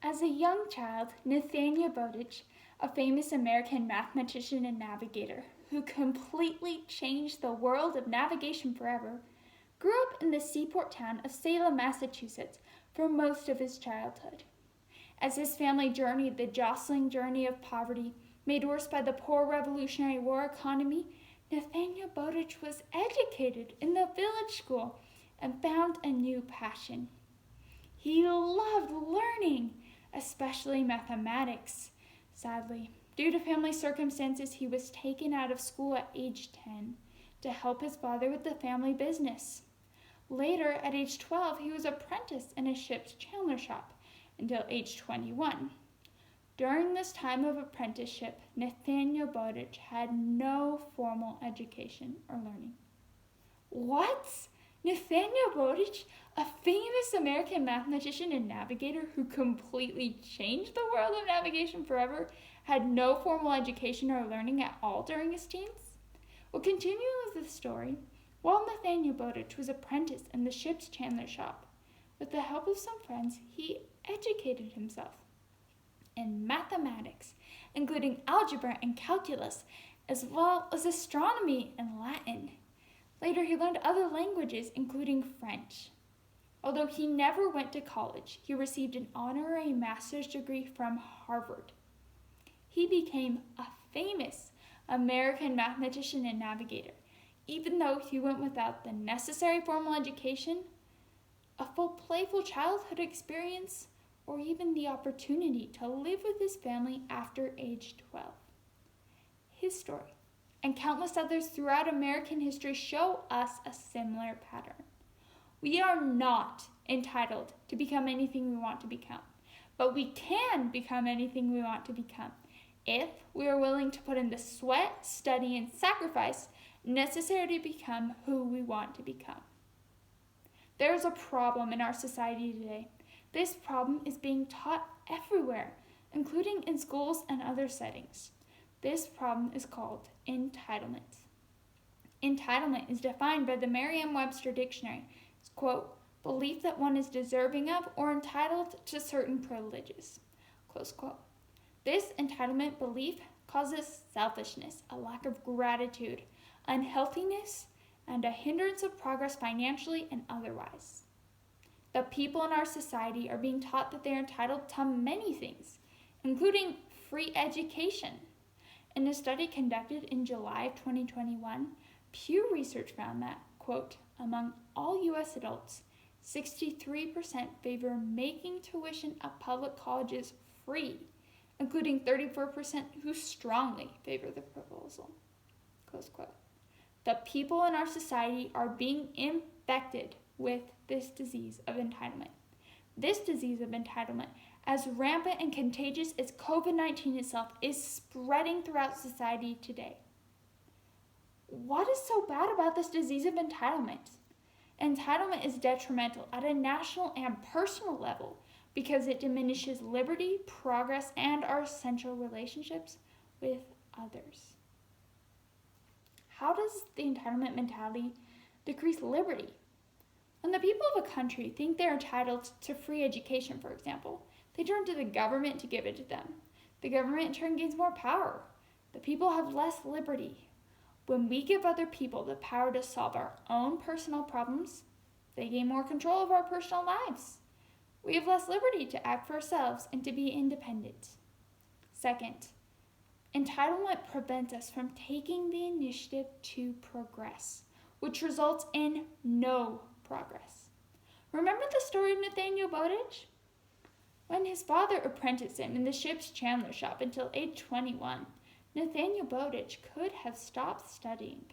As a young child, Nathaniel Bowditch, a famous American mathematician and navigator who completely changed the world of navigation forever, grew up in the seaport town of Salem, Massachusetts for most of his childhood. As his family journeyed the jostling journey of poverty, made worse by the poor Revolutionary War economy, Nathaniel Bowditch was educated in the village school and found a new passion. He loved learning, especially mathematics. Sadly, due to family circumstances, he was taken out of school at age 10 to help his father with the family business. Later, at age 12, he was apprenticed in a ship's chandler shop until age 21. During this time of apprenticeship, Nathaniel Bowditch had no formal education or learning. What? Nathaniel Bowditch, a famous American mathematician and navigator who completely changed the world of navigation forever, had no formal education or learning at all during his teens? We'll continue with the story. While Nathaniel Bowditch was apprenticed in the ship's chandler shop, with the help of some friends, he educated himself in mathematics, including algebra and calculus, as well as astronomy and Latin. Later, he learned other languages, including French. Although he never went to college, he received an honorary master's degree from Harvard. He became a famous American mathematician and navigator, even though he went without the necessary formal education, a full playful childhood experience, or even the opportunity to live with his family after age 12. His story, and countless others throughout American history, show us a similar pattern. We are not entitled to become anything we want to become, but we can become anything we want to become if we are willing to put in the sweat, study, and sacrifice necessary to become who we want to become. There is a problem in our society today. This problem is being taught everywhere, including in schools and other settings. This problem is called entitlement. Entitlement is defined by the Merriam-Webster Dictionary as, quote, belief that one is deserving of or entitled to certain privileges, close quote. This entitlement belief causes selfishness, a lack of gratitude, unhealthiness, and a hindrance of progress financially and otherwise. The people in our society are being taught that they are entitled to many things, including free education. In a study conducted in July of 2021, Pew Research found that, quote, among all U.S. adults, 63% favor making tuition at public colleges free, including 34% who strongly favor the proposal, close quote. The people in our society are being infected with this disease of entitlement. This disease of entitlement, as rampant and contagious as COVID-19 itself, is spreading throughout society today. What is so bad about this disease of entitlement? Entitlement is detrimental at a national and personal level because it diminishes liberty, progress, and our essential relationships with others. How does the entitlement mentality decrease liberty? When the people of a country think they're entitled to free education, for example, they turn to the government to give it to them. The government in turn gains more power. The people have less liberty. When we give other people the power to solve our own personal problems, they gain more control of our personal lives. We have less liberty to act for ourselves and to be independent. Second, entitlement prevents us from taking the initiative to progress, which results in no progress. Remember the story of Nathaniel Bowditch? When his father apprenticed him in the ship's chandler shop until age 21, Nathaniel Bowditch could have stopped studying.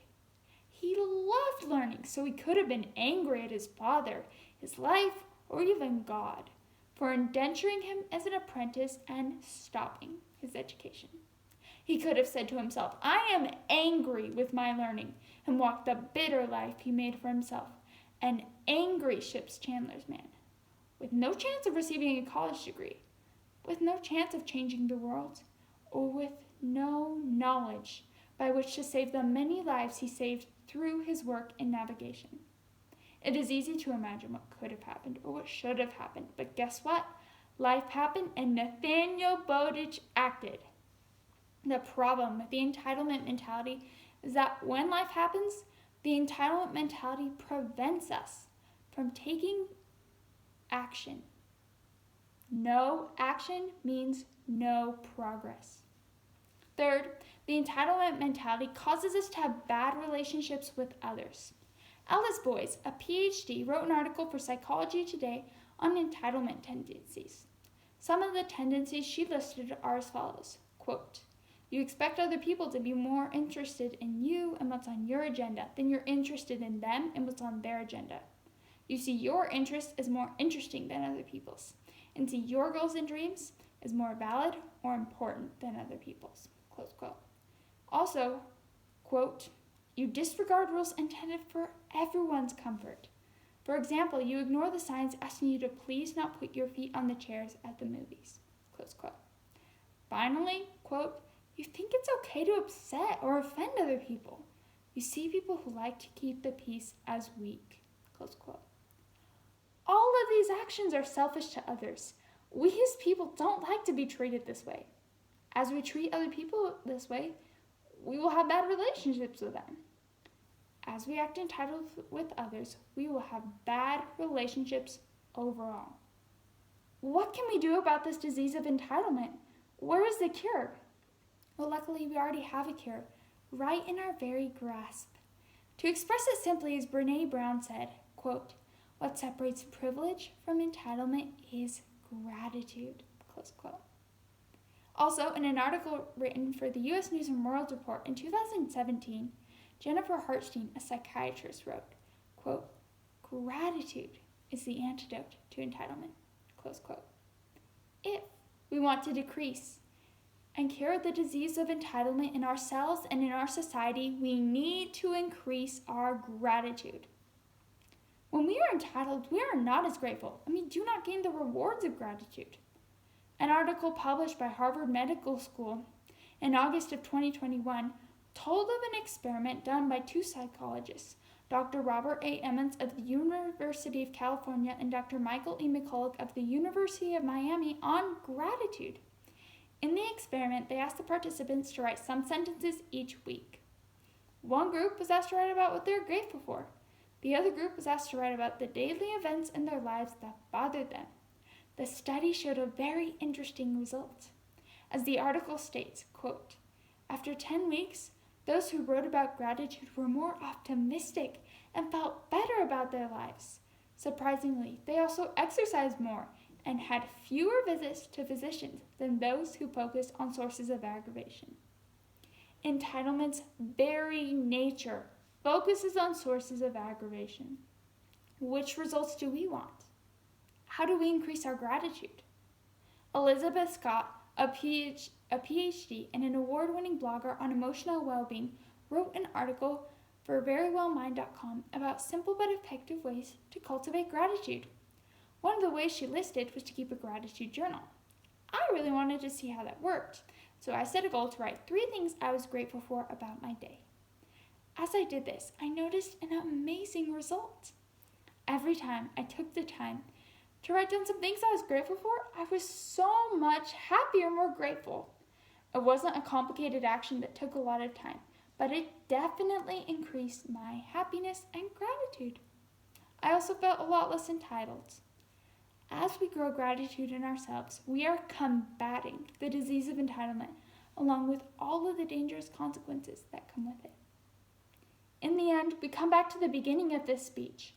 He loved learning, so he could have been angry at his father, his life, or even God for indenturing him as an apprentice and stopping his education. He could have said to himself, I am angry with my learning, and walked the bitter life he made for himself, an angry ship's chandler's man, with no chance of receiving a college degree, with no chance of changing the world, or with no knowledge by which to save the many lives he saved through his work in navigation. It is easy to imagine what could have happened or what should have happened, but guess what? Life happened and Nathaniel Bowditch acted. The problem with the entitlement mentality is that when life happens, the entitlement mentality prevents us from taking action. No action means no progress. Third, the entitlement mentality causes us to have bad relationships with others. Alice Boyce, a PhD, wrote an article for Psychology Today on entitlement tendencies. Some of the tendencies she listed are as follows. Quote, you expect other people to be more interested in you and what's on your agenda than you're interested in them and what's on their agenda. You see your interest as more interesting than other people's, and see your goals and dreams as more valid or important than other people's. Close quote. Also, quote, you disregard rules intended for everyone's comfort. For example, you ignore the signs asking you to please not put your feet on the chairs at the movies. Close quote. Finally, quote, you think it's okay to upset or offend other people. You see people who like to keep the peace as weak. Close quote. All of these actions are selfish to others. We as people don't like to be treated this way. As we treat other people this way, we will have bad relationships with them. As we act entitled with others, we will have bad relationships overall. What can we do about this disease of entitlement? Where is the cure? Well, luckily, we already have a cure, right in our very grasp. To express it simply, as Brené Brown said, quote, what separates privilege from entitlement is gratitude, close quote. Also, in an article written for the U.S. News and World Report in 2017, Jennifer Hartstein, a psychiatrist, wrote, quote, gratitude is the antidote to entitlement, close quote. If we want to decrease and cure the disease of entitlement in ourselves and in our society, we need to increase our gratitude. When we are entitled, we are not as grateful, and we do not gain the rewards of gratitude. An article published by Harvard Medical School in August of 2021 told of an experiment done by two psychologists, Dr. Robert A. Emmons of the University of California and Dr. Michael E. McCulloch of the University of Miami, on gratitude. In the experiment, they asked the participants to write some sentences each week. One group was asked to write about what they were grateful for. The other group was asked to write about the daily events in their lives that bothered them. The study showed a very interesting result. As the article states, quote, after 10 weeks, those who wrote about gratitude were more optimistic and felt better about their lives. Surprisingly, they also exercised more and had fewer visits to physicians than those who focused on sources of aggravation. Entitlement's very nature focuses on sources of aggravation. Which results do we want? How do we increase our gratitude? Elizabeth Scott, a PhD and an award-winning blogger on emotional well-being, wrote an article for verywellmind.com about simple but effective ways to cultivate gratitude. One of the ways she listed was to keep a gratitude journal. I really wanted to see how that worked, so I set a goal to write 3 things I was grateful for about my day. As I did this, I noticed an amazing result. Every time I took the time to write down some things I was grateful for, I was so much happier and more grateful. It wasn't a complicated action that took a lot of time, but it definitely increased my happiness and gratitude. I also felt a lot less entitled. As we grow gratitude in ourselves, we are combating the disease of entitlement, along with all of the dangerous consequences that come with it. In the end, we come back to the beginning of this speech.